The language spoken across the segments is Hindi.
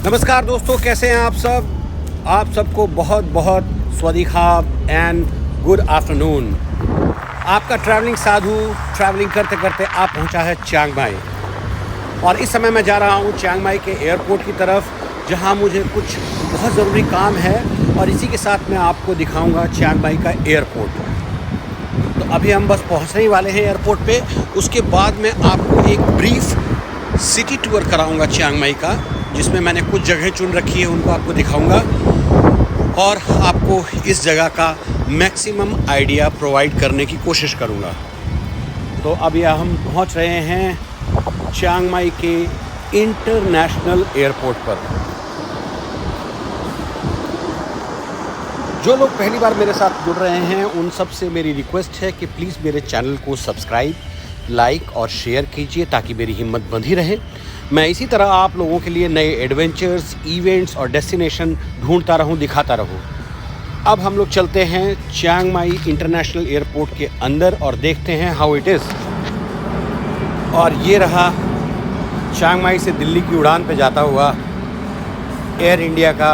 नमस्कार दोस्तों, कैसे हैं आप सब। आप सबको बहुत बहुत स्वादिखाब एंड गुड आफ्टरनून। आपका ट्रैवलिंग साधु ट्रैवलिंग करते करते आप पहुंचा है चियांग माई, और इस समय मैं जा रहा हूं चियांग माई के एयरपोर्ट की तरफ, जहां मुझे कुछ बहुत ज़रूरी काम है। और इसी के साथ मैं आपको दिखाऊंगा चियांग माई का एयरपोर्ट। तो अभी हम बस पहुंचने ही वाले हैं एयरपोर्ट पे। उसके बाद मैं आपको एक ब्रीफ सिटी टूर कराऊंगा चियांग माई का, जिसमें मैंने कुछ जगह चुन रखी है, उनको आपको दिखाऊंगा और आपको इस जगह का मैक्सिमम आइडिया प्रोवाइड करने की कोशिश करूंगा। तो अभी हम पहुंच रहे हैं चियांग माई के इंटरनेशनल एयरपोर्ट पर। जो लोग पहली बार मेरे साथ जुड़ रहे हैं, उन सब से मेरी रिक्वेस्ट है कि प्लीज़ मेरे चैनल को सब्सक्राइब, लाइक और शेयर कीजिए, ताकि मेरी हिम्मत बंधी रहे। मैं इसी तरह आप लोगों के लिए नए एडवेंचर्स, इवेंट्स और डेस्टिनेशन ढूंढता रहूं, दिखाता रहूं। अब हम लोग चलते हैं चियांग माई इंटरनेशनल एयरपोर्ट के अंदर और देखते हैं हाउ इट इज़। और ये रहा चियांग माई से दिल्ली की उड़ान पे जाता हुआ एयर इंडिया का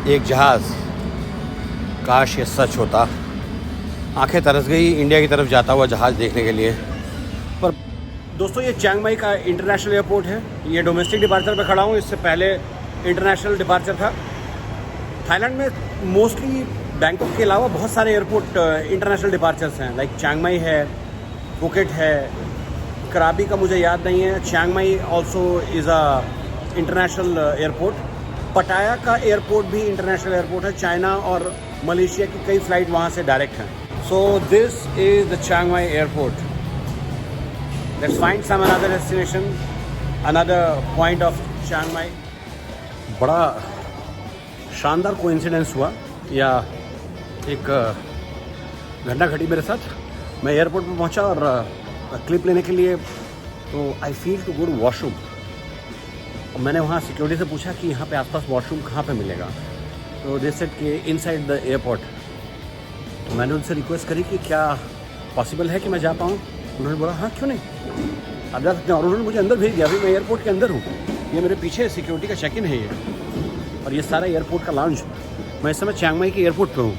एक जहाज़। काश ये सच होता। आंखें तरस गई इंडिया की तरफ जाता हुआ जहाज़ देखने के लिए। पर दोस्तों, ये चियांग माई का इंटरनेशनल एयरपोर्ट है। ये डोमेस्टिक डिपार्चर पे खड़ा हूँ, इससे पहले इंटरनेशनल डिपार्चर था। थाईलैंड में मोस्टली बैंकॉक के अलावा बहुत सारे एयरपोर्ट इंटरनेशनल डिपार्चर्स हैं। लाइक चियांग माई है, फुकेट है, कराबी का मुझे याद नहीं है। Chiang my also is a international airport. पटाया का एयरपोर्ट भी इंटरनेशनल एयरपोर्ट है। चाइना और मलेशिया की कई फ़्लाइट वहाँ से डायरेक्ट हैं। So this is the Chiang Mai airport. Let's find some another destination, another point of Chiang Mai. बड़ा शानदार कोइंसिडेंस हुआ, या एक घटना घटी मेरे साथ। मैं एयरपोर्ट पे पहुंचा और क्लिप लेने के लिए, तो I feel to go to washroom. मैंने वहाँ सिक्योरिटी से पूछा कि यहाँ पे आसपास वॉशरूम कहाँ पे मिलेगा। तो दे सेड कि इनसाइड द एयरपोर्ट। तो मैंने उनसे रिक्वेस्ट करी कि क्या पॉसिबल है कि मैं जा पाऊँ। उन्होंने बोला हाँ, क्यों नहीं, आप जा सकते हैं। और उन्होंने मुझे अंदर भेज दिया। अभी मैं एयरपोर्ट के अंदर हूँ। ये मेरे पीछे सिक्योरिटी का चेक इन है ये, और ये सारा एयरपोर्ट का लाउंज। मैं इस समय चियांग माई के एयरपोर्ट पे हूँ।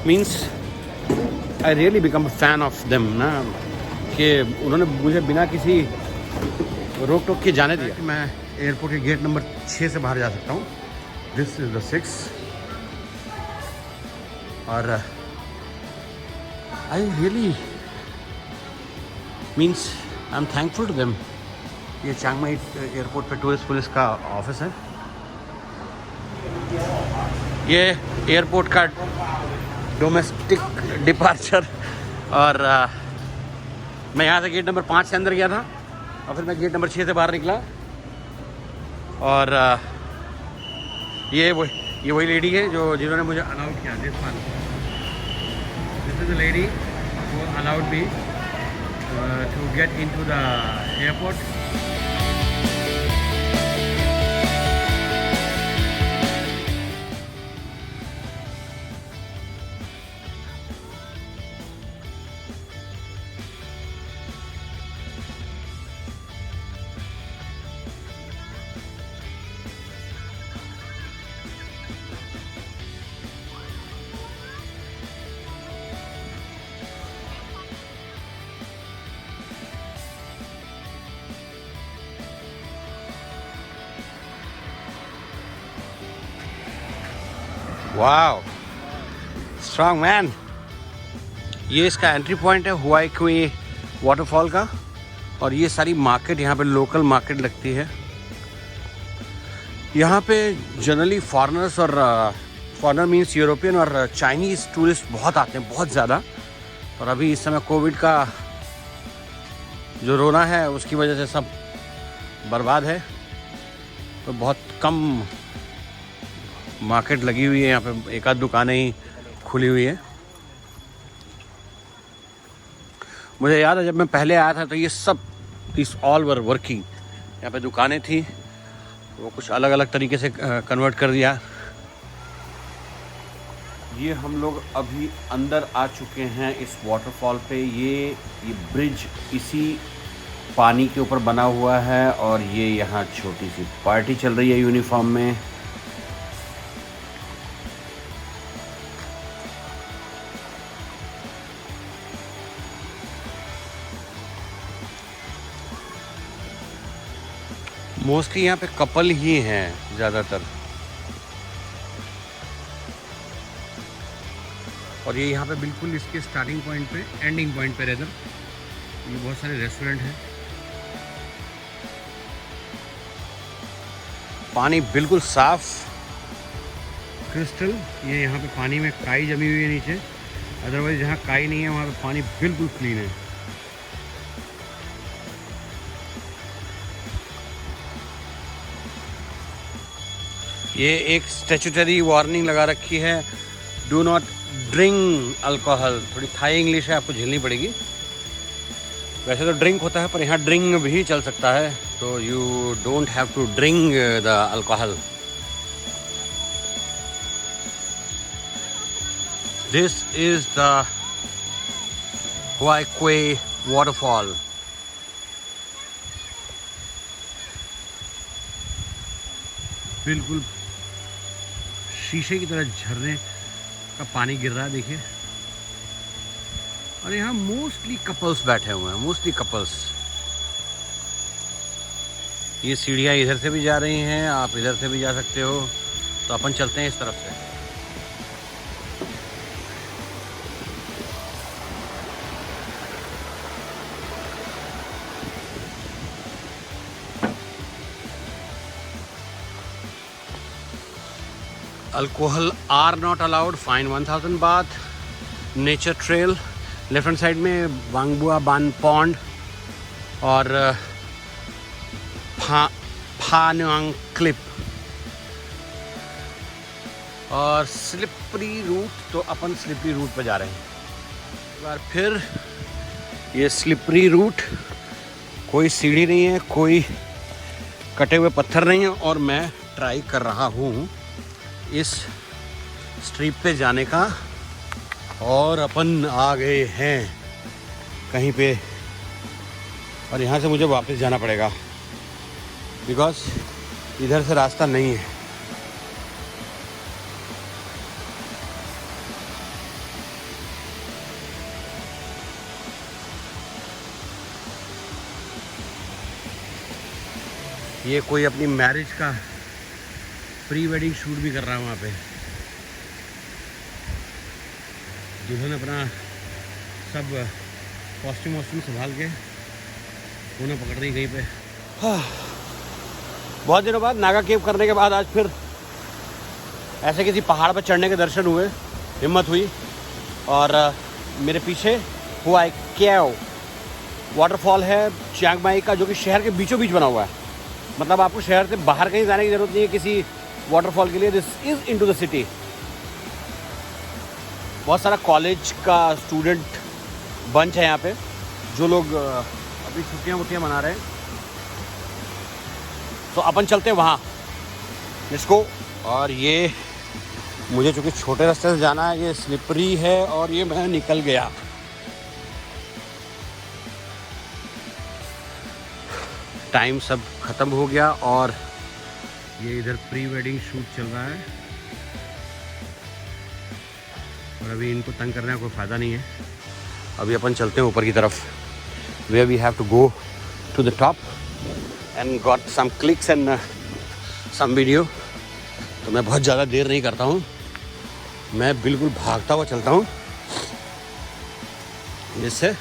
Means I really become a fan of them ना, कि उन्होंने मुझे बिना किसी रोक टोक के जाने दिया। मैं एयरपोर्ट के गेट नंबर 6 से बाहर जा सकता हूँ। This is the 6। और I really means I'm thankful to them। ये चियांग माई एयरपोर्ट पे टूरिस्ट पुलिस का ऑफिस है। ये एयरपोर्ट का डोमेस्टिक डिपार्चर। और मैं यहाँ से गेट नंबर 5 से अंदर गया था, और फिर मैं गेट नंबर 6 से बाहर निकला। और ये वही लेडी है जिन्होंने मुझे अलाउ किया। This is the lady who allowed me to get into the airport. Wow, strong man. ये इसका एंट्री पॉइंट है हुआई क्वे वाटरफॉल का। और ये सारी मार्केट, यहाँ पे लोकल मार्केट लगती है। यहाँ पे जनरली फॉरेनर्स, और फॉरेनर मीन्स यूरोपियन और चाइनीज़ टूरिस्ट बहुत आते हैं, बहुत ज़्यादा। और अभी इस समय कोविड का जो रोना है, उसकी वजह से सब बर्बाद है। तो बहुत कम मार्केट लगी हुई है यहाँ पे, एक आध दुकानें ही खुली हुई है। मुझे याद है जब मैं पहले आया था तो ये सब इस ऑल वर वर्किंग। यहाँ पे दुकानें थी, वो कुछ अलग अलग तरीके से कन्वर्ट कर दिया। ये हम लोग अभी अंदर आ चुके हैं इस वाटरफॉल पे। ये ब्रिज इसी पानी के ऊपर बना हुआ है और ये यहाँ छोटी सी पार्टी चल रही है यूनिफॉर्म में। मोस्टली यहाँ पे कपल ही हैं ज़्यादातर, और ये यहाँ पे बिल्कुल इसके स्टार्टिंग पॉइंट पे, एंडिंग पॉइंट पे रहकर ये बहुत सारे रेस्टोरेंट हैं। पानी बिल्कुल साफ क्रिस्टल। ये यहाँ पे पानी में काई जमी हुई है नीचे, अदरवाइज जहाँ काई नहीं है वहाँ पे पानी बिल्कुल क्लीन है। ये एक स्टैट्यूटरी वार्निंग लगा रखी है, डू नॉट ड्रिंक अल्कोहल। थोड़ी थाई इंग्लिश है, आपको झेलनी पड़ेगी। वैसे तो ड्रिंक होता है पर यहाँ ड्रिंक भी चल सकता है, तो you don't have to drink the alcohol. This is the Huay Kaew waterfall. बिल्कुल शीशे की तरह झरने का पानी गिर रहा है, देखिए। और यहाँ मोस्टली कपल्स बैठे हुए हैं, मोस्टली कपल्स। ये सीढ़ियाँ इधर से भी जा रही हैं, आप इधर से भी जा सकते हो, तो अपन चलते हैं इस तरफ से। Alcohol are not allowed, fine 1000 baht. Nature trail left hand side में वांगबुआ बान पॉन्ड और फानुआंग क्लिप। और स्लिपरी रूट, तो अपन स्लिपरी रूट पर जा रहे हैं एक बार फिर। ये स्लिपरी रूट, कोई सीढ़ी नहीं है, कोई कटे हुए पत्थर नहीं है, और मैं ट्राई कर रहा हूँ इस स्ट्रीप पे जाने का। और अपन आ गए हैं कहीं पे, और यहाँ से मुझे वापस जाना पड़ेगा बिकॉज इधर से रास्ता नहीं है। ये कोई अपनी मैरिज का प्री वेडिंग शूट भी कर रहा है वहाँ पे। दुल्हन अपना सब कॉस्ट्यूम वॉस्ट्यूम संभाल के उन्हें पकड़ रही कहीं पे। बहुत दिनों बाद नागा केव करने के बाद आज फिर ऐसे किसी पहाड़ पर चढ़ने के दर्शन हुए, हिम्मत हुई। और मेरे पीछे हुआई क्वे वाटरफॉल है चियांग माई का, जो कि शहर के बीचों बीच बना हुआ है। मतलब आपको शहर से बाहर कहीं जाने की ज़रूरत नहीं है किसी वाटरफॉल के लिए। This is into the city. बहुत सारा कॉलेज का स्टूडेंट बंच है यहाँ पे, जो लोग अभी छुट्टियाँ वुट्टियाँ मना रहे हैं। तो अपन चलते हैं वहाँ, लेट्स गो। और ये मुझे चूँकि छोटे रास्ते से जाना है, ये स्लिपरी है और ये मैं निकल गया। टाइम सब ख़त्म हो गया और ये इधर प्री वेडिंग शूट चल रहा है, और अभी इनको तंग करने का कोई फ़ायदा नहीं है। अभी अपन चलते हैं ऊपर की तरफ, where we have to go to the top and got some clicks and some video. तो मैं बहुत ज़्यादा देर नहीं करता हूँ, मैं बिल्कुल भागता हुआ चलता हूँ, जिससे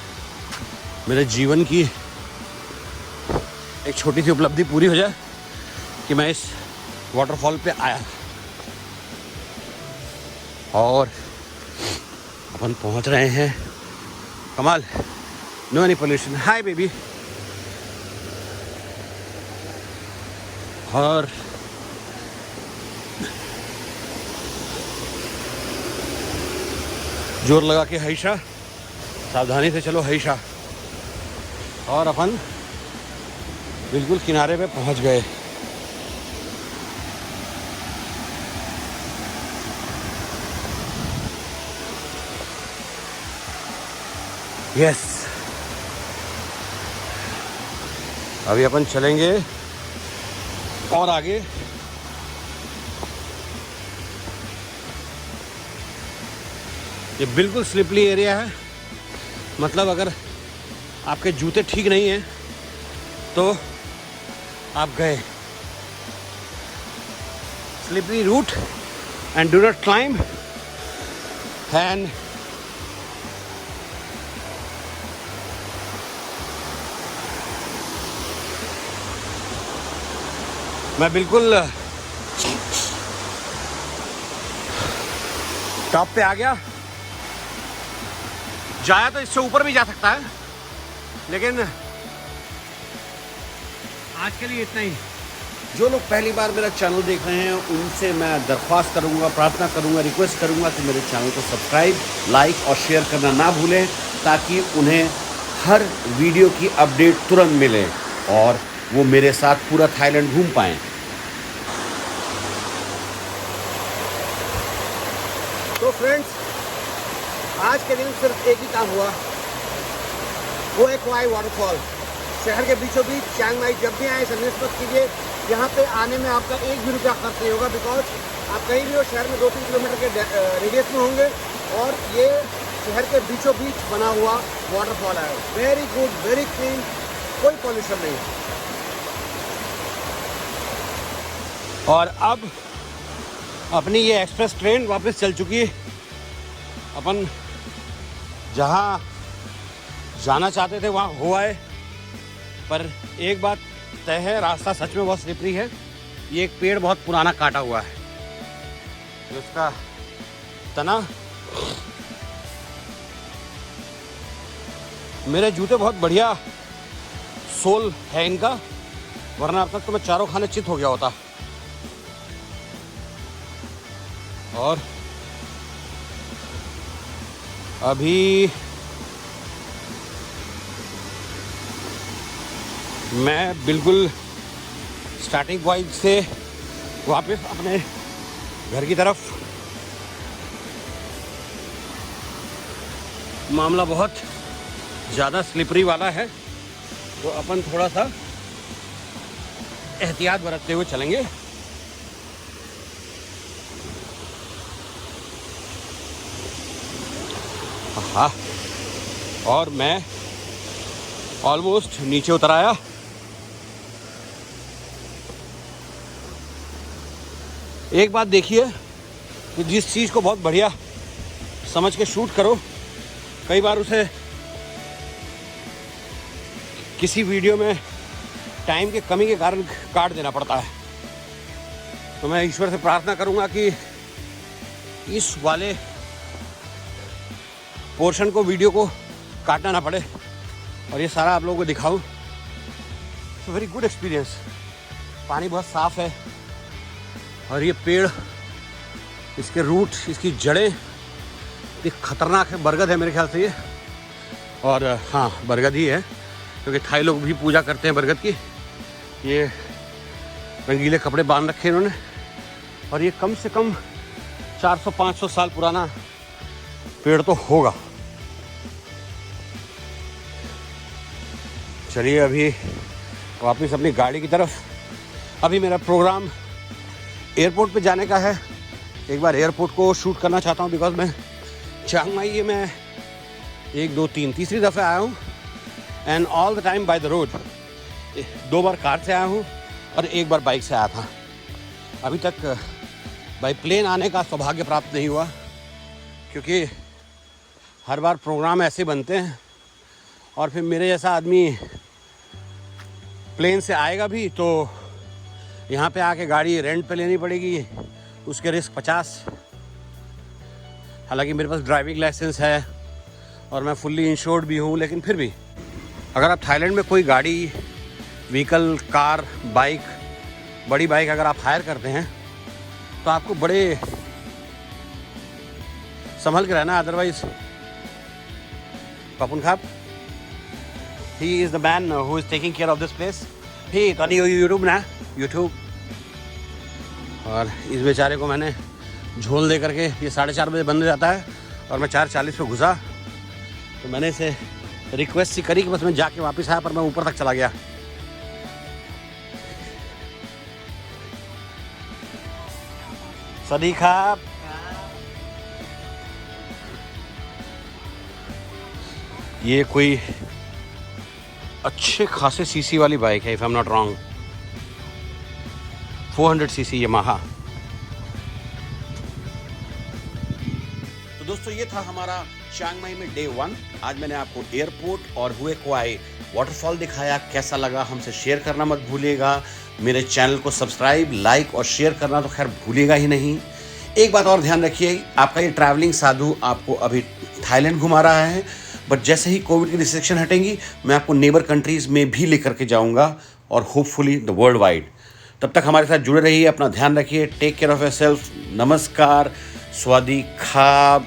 मेरे जीवन की एक छोटी सी उपलब्धि पूरी हो जाए कि मैं इस वाटरफॉल पे आया। और अपन पहुंच रहे हैं। कमाल, no any pollution. Hi baby. और जोर लगा के हईशा, सावधानी से चलो हईशा। और अपन बिल्कुल किनारे पे पहुंच गए। यस, अभी अपन चलेंगे और आगे। ये बिल्कुल स्लिपरी एरिया है, मतलब अगर आपके जूते ठीक नहीं हैं तो आप गए। Slippery route and do not climb and मैं बिल्कुल टॉप पे आ गया। जाया तो इससे ऊपर भी जा सकता है, लेकिन आज के लिए इतना ही। जो लोग पहली बार मेरा चैनल देख रहे हैं उनसे मैं दरख्वास्त करूंगा, प्रार्थना करूंगा, रिक्वेस्ट करूंगा कि मेरे चैनल को सब्सक्राइब, लाइक और शेयर करना ना भूलें, ताकि उन्हें हर वीडियो की अपडेट तुरंत मिले और वो मेरे साथ पूरा थाईलैंड घूम पाएँ। तो फ्रेंड्स, आज के दिन सिर्फ एक ही काम हुआ, वो है क्वाई वाटरफॉल। शहर के बीचों बीच चियांग माई जब भी आए इसे मिस मत कीजिए। यहाँ पे आने में आपका 1 भी रुपया खर्च नहीं होगा, बिकॉज आप कहीं भी हो शहर में 2-3 किलोमीटर के रेडियस में होंगे और ये शहर के बीचों बीच बना हुआ वाटरफॉल है। वेरी गुड, वेरी क्लीन, कोई पॉल्यूशन नहीं। और अब अपनी ये एक्सप्रेस ट्रेन वापस चल चुकी है। अपन जहाँ जाना चाहते थे वहाँ हो आए, पर एक बात तय है, रास्ता सच में बहुत स्लिपरी है। ये एक पेड़ बहुत पुराना काटा हुआ है, जिसका तना, मेरे जूते बहुत बढ़िया सोल है इनका, वरना अब तक तो मैं चारों खाने चित हो गया होता। और अभी मैं बिल्कुल स्टार्टिंग पॉइंट से वापस अपने घर की तरफ। मामला बहुत ज़्यादा स्लिपरी वाला है, तो अपन थोड़ा सा एहतियात बरतते हुए चलेंगे। हाँ, और मैं ऑलमोस्ट नीचे उतर आया। एक बात देखिए कि जिस चीज़ को बहुत बढ़िया समझ के शूट करो, कई बार उसे किसी वीडियो में टाइम के कमी के कारण काट देना पड़ता है। तो मैं ईश्वर से प्रार्थना करूंगा कि इस वाले पोर्शन को, वीडियो को काटना ना पड़े और ये सारा आप लोगों को दिखाऊं। It's very good experience. पानी बहुत साफ़ है और ये पेड़, इसके रूट, इसकी जड़ें ये खतरनाक है। बरगद है मेरे ख्याल से ये, और हाँ बरगद ही है, क्योंकि थाई लोग भी पूजा करते हैं बरगद की। ये रंगीले कपड़े बांध रखे इन्होंने, और ये कम से कम 400-500 साल पुराना पेड़ तो होगा। चलिए अभी वापस अपनी गाड़ी की तरफ। अभी मेरा प्रोग्राम एयरपोर्ट पे जाने का है। एक बार एयरपोर्ट को शूट करना चाहता हूँ, बिकॉज मैं चियांग माई ये मैं 1, 2, 3 तीसरी दफ़े आया हूँ, and all the time by the road. 2 bar car से आया हूँ और 1 बार बाइक से आया था। अभी तक बाई प्लेन आने का सौभाग्य प्राप्त नहीं हुआ, क्योंकि हर बार प्रोग्राम ऐसे बनते हैं और फिर मेरे जैसा आदमी प्लेन से आएगा भी तो यहाँ पे आके गाड़ी रेंट पे लेनी पड़ेगी, उसके रिस्क 50। हालांकि मेरे पास ड्राइविंग लाइसेंस है और मैं फुल्ली इंश्योर्ड भी हूँ, लेकिन फिर भी अगर आप थाईलैंड में कोई गाड़ी, व्हीकल, कार, बाइक, बड़ी बाइक अगर आप हायर करते हैं तो आपको बड़े संभल के रहना। Otherwise Papun khap, he is the man who is taking care of this place. Hey, Tony, YouTube ना, YouTube। और इस बेचारे को मैंने झोल दे करके, ये 4:30 बजे बंद हो जाता है और मैं 4:40 पे घुसा, तो मैंने इसे रिक्वेस्ट सी करी कि बस मैं जाके वापस आया, पर मैं ऊपर तक चला गया। सदी खाब। ये कोई अच्छे खासे सीसी वाली बाइक है, if I am not wrong, 400 CC Yamaha. तो दोस्तों ये था हमारा चियांग माई में डे 1। आज मैंने आपको एयरपोर्ट और हुए क्वाई वाटरफॉल दिखाया। कैसा लगा हमसे शेयर करना मत भूलिएगा। मेरे चैनल को सब्सक्राइब, लाइक और शेयर करना तो खैर भूलिएगा ही नहीं। एक बात और ध्यान रखिए, आपका ये ट्रैवलिंग साधु आपको अभी थाईलैंड घुमा रहा है, बट जैसे ही कोविड की रिस्ट्रिक्शन हटेंगी मैं आपको नेबर कंट्रीज़ में भी लेकर के जाऊंगा और होपफुली द वर्ल्ड वाइड। तब तक हमारे साथ जुड़े रहिए, अपना ध्यान रखिए, टेक केयर ऑफ़ योरसेल्फ। नमस्कार, स्वादी खाब।